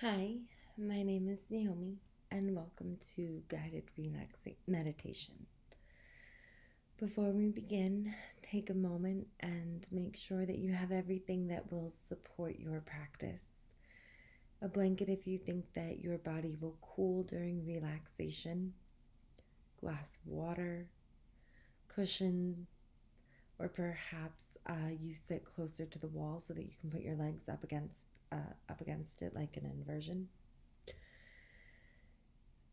Hi, my name is Naomi, and welcome to Guided Meditation. Before we begin, take a moment and make sure that you have everything that will support your practice. A blanket if you think that your body will cool during relaxation, glass of water, cushion, or perhaps you sit closer to the wall so that you can put your legs up against it like an inversion.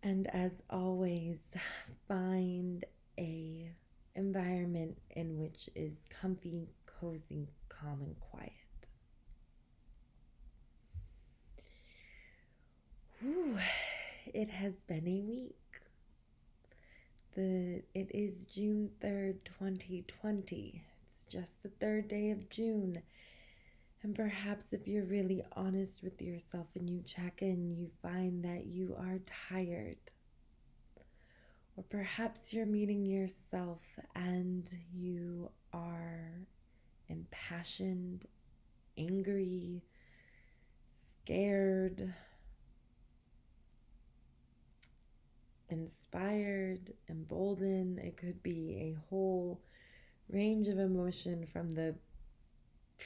And as always, find a environment in which is comfy, cozy, calm, and quiet. Whew, it has been a week. It is June 3rd, 2020. It's just the third day of June. And perhaps if you're really honest with yourself and you check in, you find that you are tired. Or perhaps you're meeting yourself and you are impassioned, angry, scared, inspired, emboldened. It could be a whole range of emotion, from the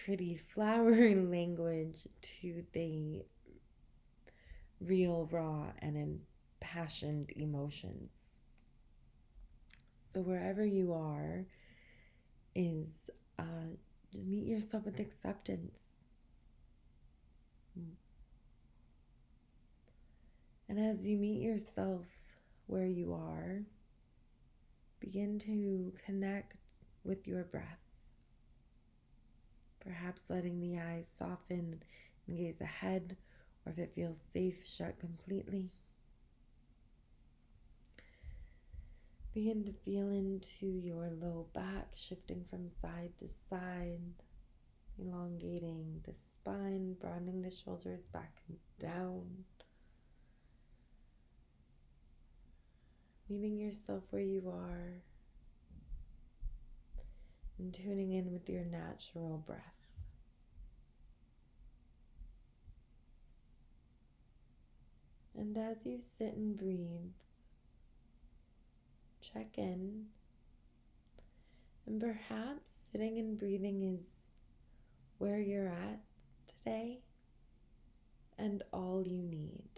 pretty flowery language to the real, raw, and impassioned emotions. So wherever you are is just meet yourself with acceptance. And as you meet yourself where you are, begin to connect with your breath. Perhaps letting the eyes soften and gaze ahead, or if it feels safe, shut completely. Begin to feel into your low back, shifting from side to side, elongating the spine, broadening the shoulders back and down. Meeting yourself where you are and tuning in with your natural breath. And as you sit and breathe, check in. And perhaps sitting and breathing is where you're at today and all you need.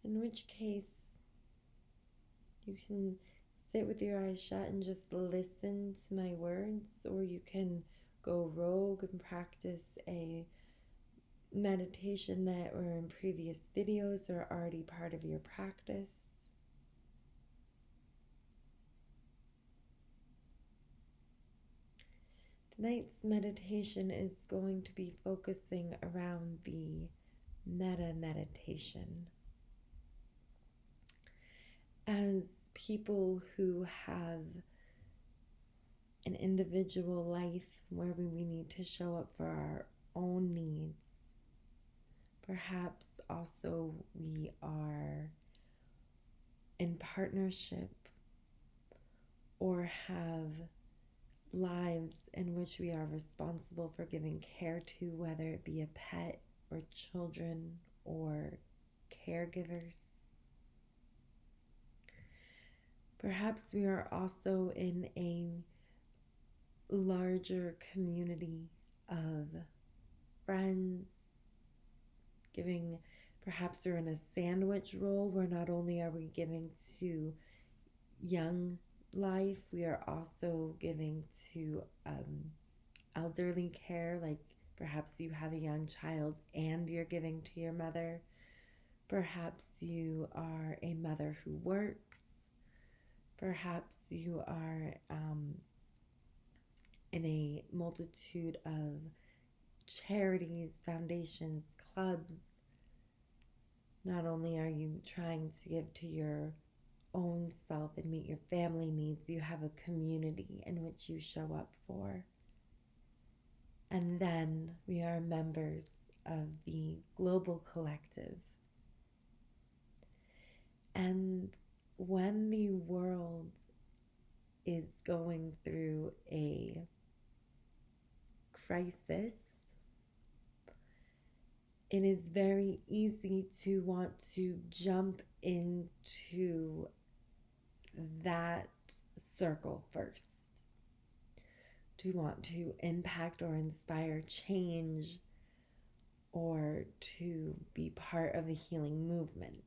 In which case, you can sit with your eyes shut and just listen to my words, or you can go rogue and practice a meditation that were in previous videos or already part of your practice. Tonight's meditation is going to be focusing around the metta meditation. As people who have an individual life where we need to show up for our own needs, perhaps also we are in partnership or have lives in which we are responsible for giving care to, whether it be a pet or children or caregivers. Perhaps we are also in a larger community of friends, giving. Perhaps we're in a sandwich role where not only are we giving to young life, we are also giving to elderly care, like perhaps you have a young child and you're giving to your mother. Perhaps you are a mother who works. Perhaps you are in a multitude of charities, foundations, clubs. Not only are you trying to give to your own self and meet your family needs, you have a community in which you show up for. And then we are members of the global collective. And when the world is going through a crisis, it is very easy to want to jump into that circle first, to want to impact or inspire change or to be part of a healing movement.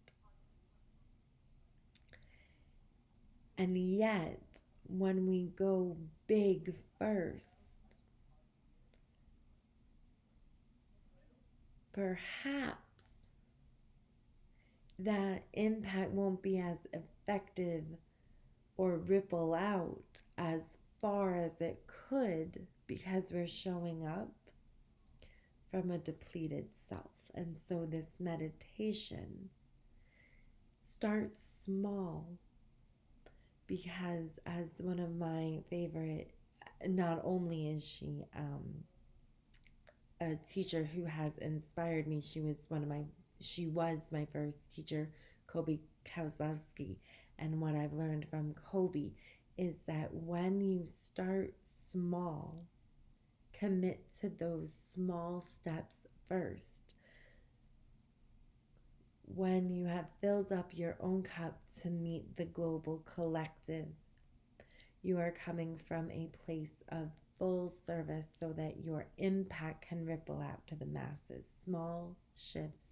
And yet, when we go big first, perhaps that impact won't be as effective or ripple out as far as it could because we're showing up from a depleted self. And so this meditation starts small because, as one of my favorite, not only is she a teacher who has inspired me, she was my first teacher, Kobe Kozlowski. And what I've learned from Kobe is that when you start small, commit to those small steps first. When you have filled up your own cup to meet the global collective, you are coming from a place of full service so that your impact can ripple out to the masses. Small shifts,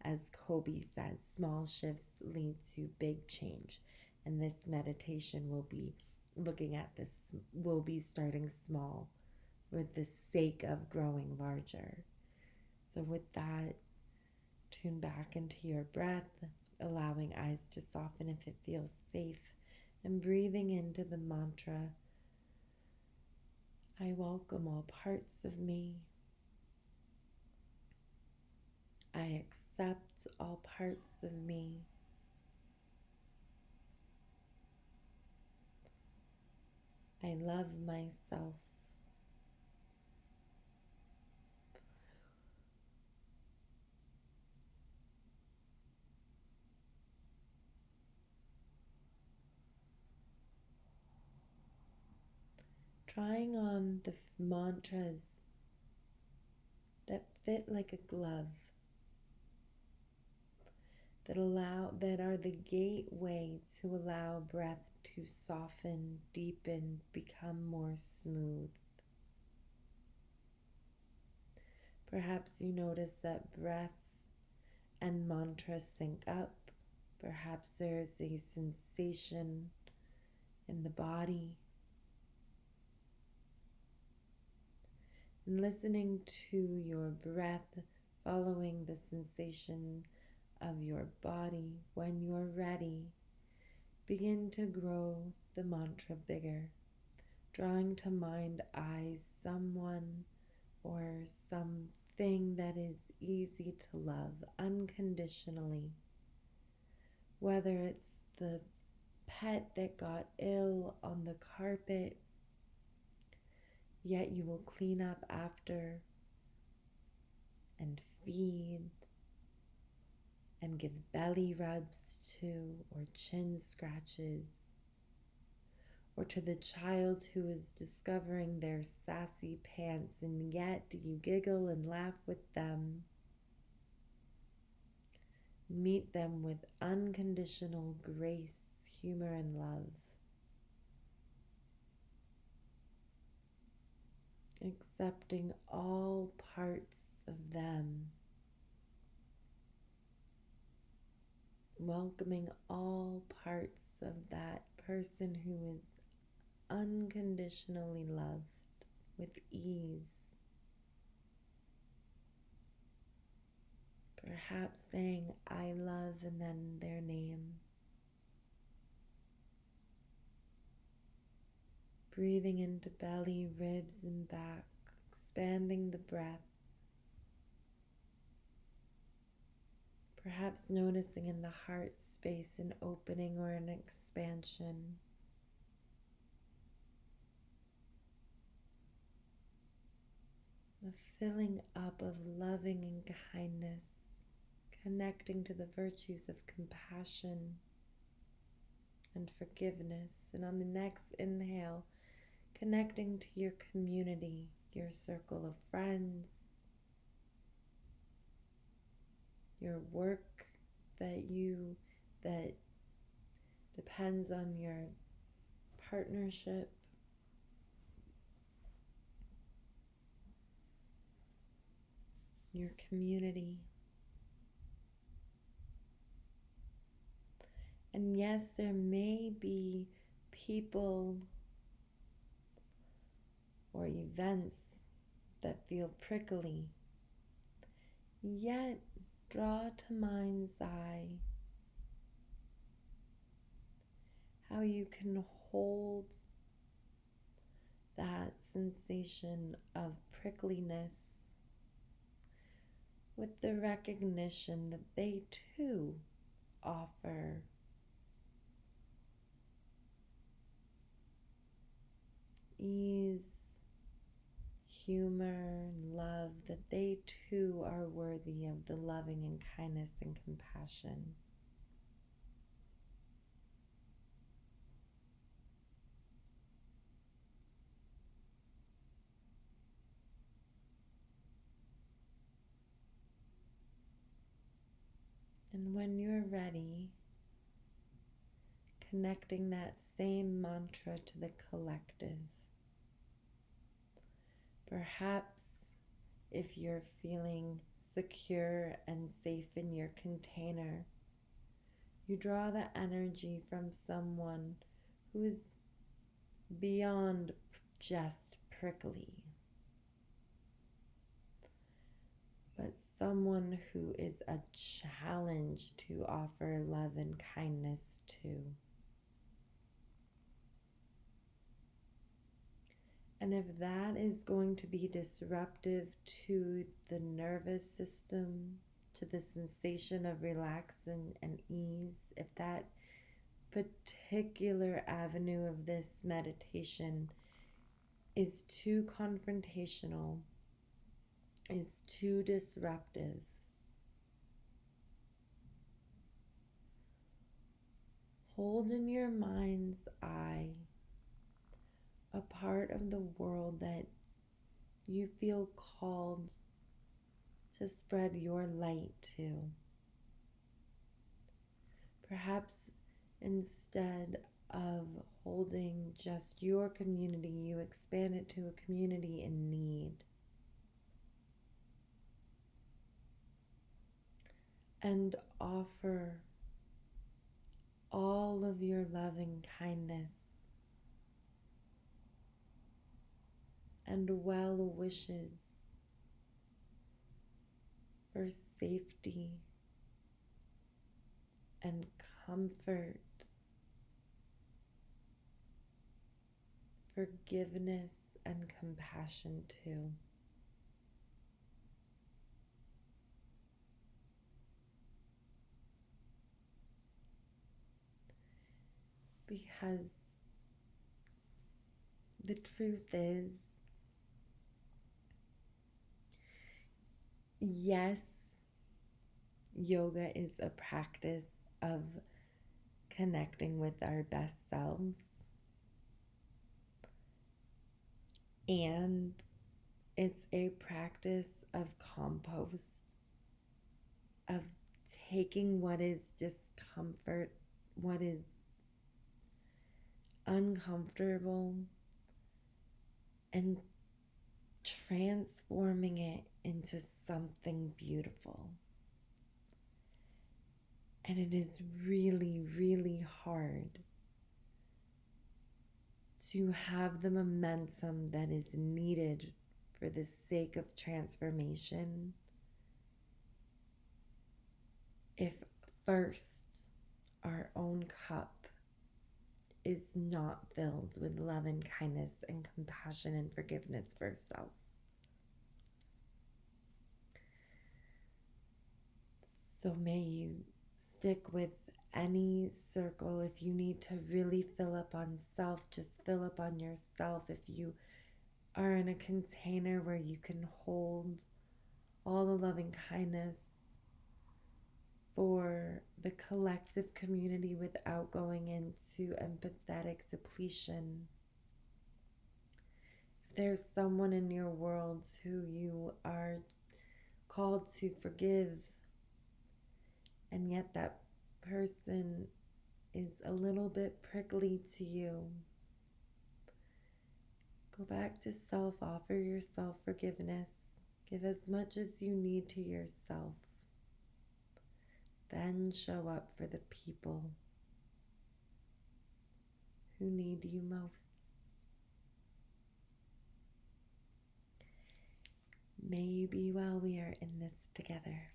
as Kobe says, small shifts lead to big change. And this meditation will be looking at this, will be starting small with the sake of growing larger. So with that, tune back into your breath, allowing eyes to soften if it feels safe, and breathing into the mantra, I welcome all parts of me. I accept all parts of me. I love myself. Trying on the mantras that fit like a glove, that are the gateway to allow breath to soften, deepen, become more smooth. Perhaps you notice that breath and mantra sync up. Perhaps there's a sensation in the body. And listening to your breath, following the sensation of your body, when you're ready, begin to grow the mantra bigger, drawing to mind, eyes, someone or something that is easy to love unconditionally. Whether it's the pet that got ill on the carpet, yet you will clean up after and feed and give belly rubs to, or chin scratches, or to the child who is discovering their sassy pants, and yet you giggle and laugh with them. Meet them with unconditional grace, humor, and love. Accepting all parts of them. Welcoming all parts of that person who is unconditionally loved with ease. Perhaps saying, I love, and then their name. Breathing into belly, ribs, and back, expanding the breath. Perhaps noticing in the heart space an opening or an expansion. A filling up of loving and kindness, connecting to the virtues of compassion and forgiveness. And on the next inhale, connecting to your community, your circle of friends, your work that depends on your partnership, your community. And yes, there may be people or events that feel prickly, yet draw to mind's eye how you can hold that sensation of prickliness with the recognition that they too offer ease, humor, and love, that they too are worthy of the loving and kindness and compassion. And when you're ready, connecting that same mantra to the collective. Perhaps if you're feeling secure and safe in your container, you draw the energy from someone who is beyond just prickly, but someone who is a challenge to offer love and kindness to. And if that is going to be disruptive to the nervous system, to the sensation of relax and ease, if that particular avenue of this meditation is too confrontational, is too disruptive, hold in your mind's eye a part of the world that you feel called to spread your light to. Perhaps instead of holding just your community, you expand it to a community in need. And offer all of your loving kindness and well wishes for safety and comfort, forgiveness and compassion too. Because the truth is, yes, yoga is a practice of connecting with our best selves. And it's a practice of compost, of taking what is discomfort, what is uncomfortable, and transforming it into something beautiful. And it is really, really hard to have the momentum that is needed for the sake of transformation if first our own cup is not filled with love and kindness and compassion and forgiveness for self. So may you stick with any circle. If you need to really fill up on self, just fill up on yourself. If you are in a container where you can hold all the loving kindness for the collective community without going into empathetic depletion. If there's someone in your world who you are called to forgive, and yet that person is a little bit prickly to you. Go back to self, offer yourself forgiveness, give as much as you need to yourself. Then show up for the people who need you most. May you be well. We are in this together.